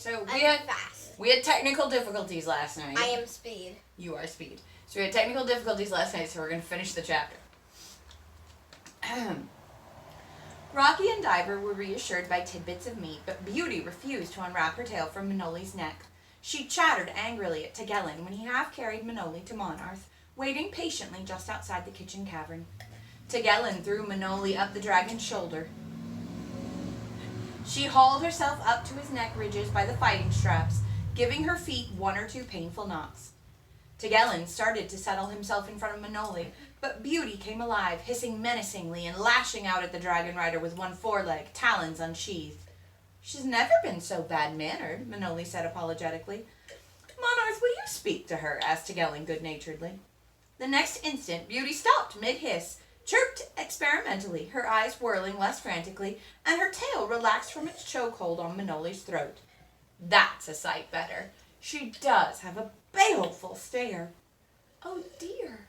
so I'm fast. We had technical difficulties last night. I am speed. You are speed. So we had technical difficulties last night, so we're going to finish the chapter. Rocky and Diver were reassured by tidbits of meat, but Beauty refused to unwrap her tail from Manoli's neck. She chattered angrily at Tegelen when he half-carried Manoli to Monarth, waiting patiently just outside the kitchen cavern. Tegelen threw Manoli up the dragon's shoulder. She hauled herself up to his neck ridges by the fighting straps, giving her feet one or two painful knocks. Tegelen started to settle himself in front of Manoli, but Beauty came alive, hissing menacingly and lashing out at the dragon rider with one foreleg, talons unsheathed. She's never been so bad-mannered, Manoli said apologetically. Monarth, will you speak to her? Asked Tegelen good-naturedly. The next instant, Beauty stopped mid-hiss, chirped experimentally, her eyes whirling less frantically, and her tail relaxed from its chokehold on Manoli's throat. That's a sight better. She does have a baleful stare. Oh, dear.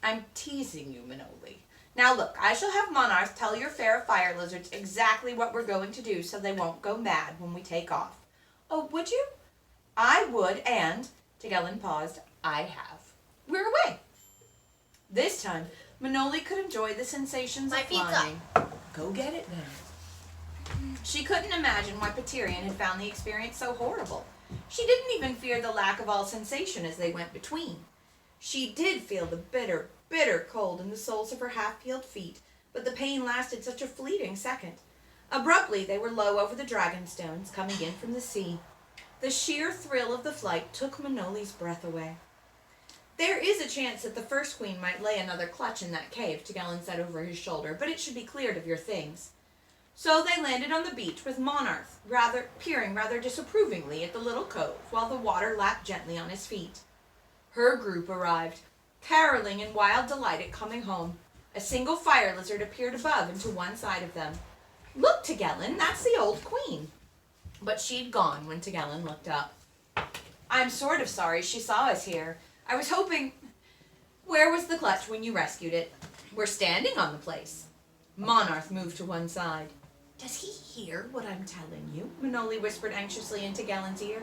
I'm teasing you, Manoli. Now look, I shall have Monarth tell your fair fire lizards exactly what we're going to do so they won't go mad when we take off. Oh, would you? I would, and, Tegelen paused, I have. We're away. This time, Manoli could enjoy the sensations of flying. Go get it then. She couldn't imagine why Patirian had found the experience so horrible. She didn't even fear the lack of all sensation as they went between. She did feel the bitter, bitter cold in the soles of her half-peeled feet, but the pain lasted such a fleeting second. Abruptly, they were low over the Dragonstones, coming in from the sea. The sheer thrill of the flight took Manoli's breath away. There is a chance that the First Queen might lay another clutch in that cave, Tegelen said over his shoulder, but it should be cleared of your things. So they landed on the beach with Monarth, peering rather disapprovingly at the little cove, while the water lapped gently on his feet. Her group arrived, caroling in wild delight at coming home. A single fire lizard appeared above and to one side of them. Look, Tegelen, that's the old queen. But she'd gone when Tegelen looked up. I'm sort of sorry she saw us here. I was hoping... Where was the clutch when you rescued it? We're standing on the place. Monarth moved to one side. Does he hear what I'm telling you? Manoli whispered anxiously into Tegelen's ear.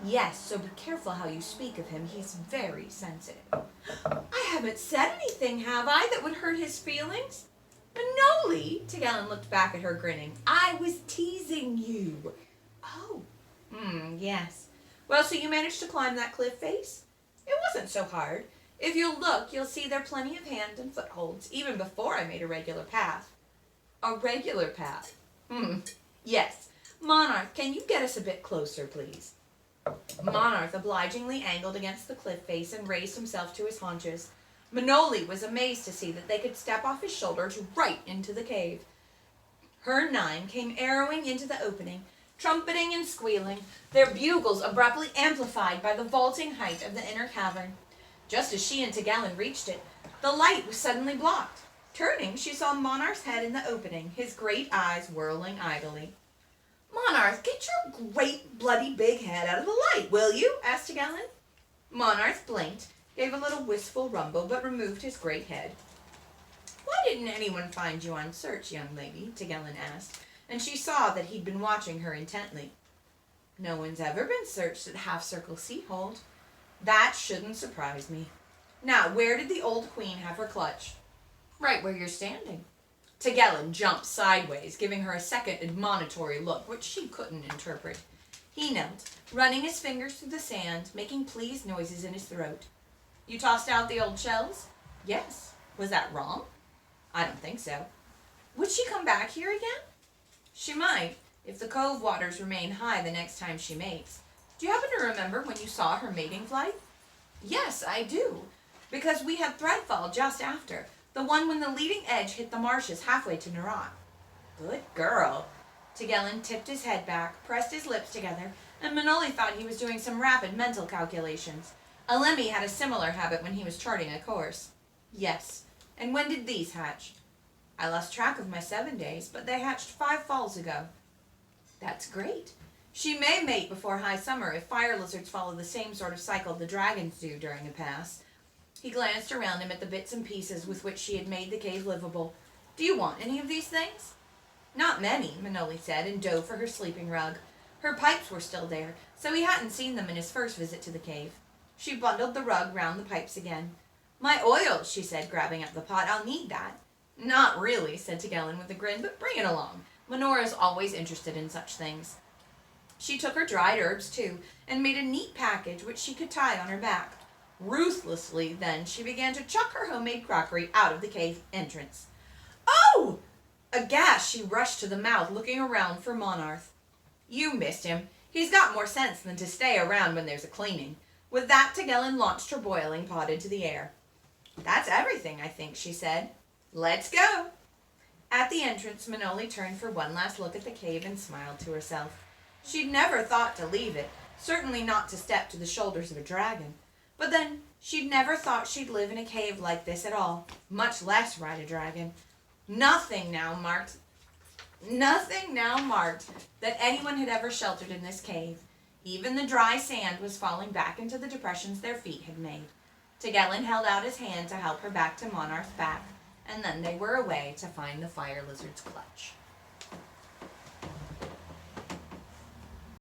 Yes, so be careful how you speak of him. He's very sensitive. I haven't said anything, have I, that would hurt his feelings? Manoli, Tegelen looked back at her, grinning. I was teasing you. Oh, yes. Well, so you managed to climb that cliff face? It wasn't so hard. If you'll look, you'll see there are plenty of hand and footholds, even before I made a regular path. A regular path? Yes. Monarth, can you get us a bit closer, please? Monarth obligingly angled against the cliff face and raised himself to his haunches. Manoli was amazed to see that they could step off his shoulders right into the cave. Her 9 came arrowing into the opening, trumpeting and squealing, their bugles abruptly amplified by the vaulting height of the inner cavern. Just as she and Tegelen reached it, the light was suddenly blocked. Turning, she saw Monarth's head in the opening, his great eyes whirling idly. Monarth, get your great bloody big head out of the light, will you? Asked Tegelen. Monarth blinked, gave a little wistful rumble, but removed his great head. Why didn't anyone find you on search, young lady? Tegelen asked, and she saw that he'd been watching her intently. No one's ever been searched at Half-Circle Seahold. That shouldn't surprise me. Now, where did the old queen have her clutch? Right where you're standing. Tegelen jumped sideways, giving her a second admonitory look, which she couldn't interpret. He knelt, running his fingers through the sand, making pleased noises in his throat. You tossed out the old shells? Yes. Was that wrong? I don't think so. Would she come back here again? She might, if the cove waters remain high the next time she mates. Do you happen to remember when you saw her mating flight? Yes, I do, because we had Threadfall just after, the one when the leading edge hit the marshes halfway to Narat. Good girl. Tegelen tipped his head back, pressed his lips together, and Manoli thought he was doing some rapid mental calculations. Alemi had a similar habit when he was charting a course. Yes. And when did these hatch? I lost track of my 7 days, but they hatched 5 falls ago. That's great. She may mate before high summer if fire lizards follow the same sort of cycle the dragons do during a pass. He glanced around him at the bits and pieces with which she had made the cave livable. Do you want any of these things? Not many, Manoli said, and dove for her sleeping rug. Her pipes were still there, so he hadn't seen them in his first visit to the cave. She bundled the rug round the pipes again. "My oil," she said, grabbing up the pot. "I'll need that." "Not really," said Tagellin with a grin, "but bring it along. Minora's always interested in such things." She took her dried herbs, too, and made a neat package which she could tie on her back. Ruthlessly, then, she began to chuck her homemade crockery out of the cave entrance. "Oh!" Aghast, she rushed to the mouth, looking around for Monarth. "You missed him. He's got more sense than to stay around when there's a cleaning." With that, Tagellin launched her boiling pot into the air. "That's everything, I think," she said. "Let's go." At the entrance, Manoli turned for one last look at the cave and smiled to herself. She'd never thought to leave it, certainly not to step to the shoulders of a dragon. But then, she'd never thought she'd live in a cave like this at all, much less ride a dragon. Nothing now marked that anyone had ever sheltered in this cave. Even the dry sand was falling back into the depressions their feet had made. Tagellin held out his hand to help her back to Monarth's back, and then they were away to find the fire lizard's clutch.